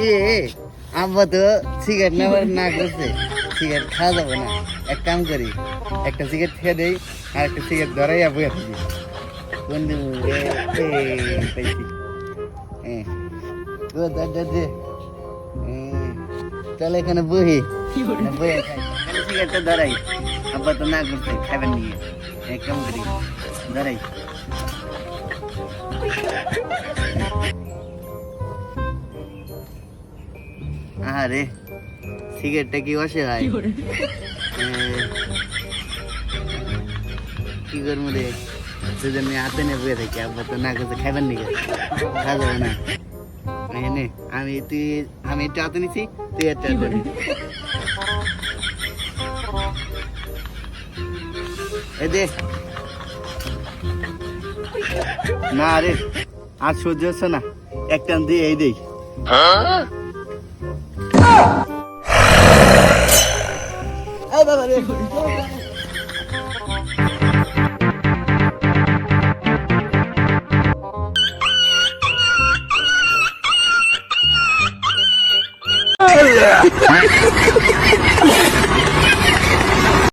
এ আব্বা তো সিগারেট নেওয়ার না করছে, সিগারেট খাওয়া যাবে না। এক কাম করি, একটা সিগারেট খেয়ে দেই আর একটা সিগারেট ধরাইয়া বইয়া থাকি। বন্ধু পাইছি, চল এখানে বহি, বইয়া খাই, সিগারেটটা ধরাই। আব্বা তো না করছে, খাবেন নিয়ে এক কাম করি, ধরাই। আরে সিগারেটটা কি অসহায়, কি করবো রে, সেজন্য হাতে নিয়ে বয়ে থাকি। আব্বা তো না করছে, খাইবার নিকে খাওয়া যাবে না। আমি একটু হাতে নিছি, তুই একটা হাতে নি। এই দে না রে, আর সহ্য হচ্ছে না, একটা দিয়ে এই দেই। বাবা রে,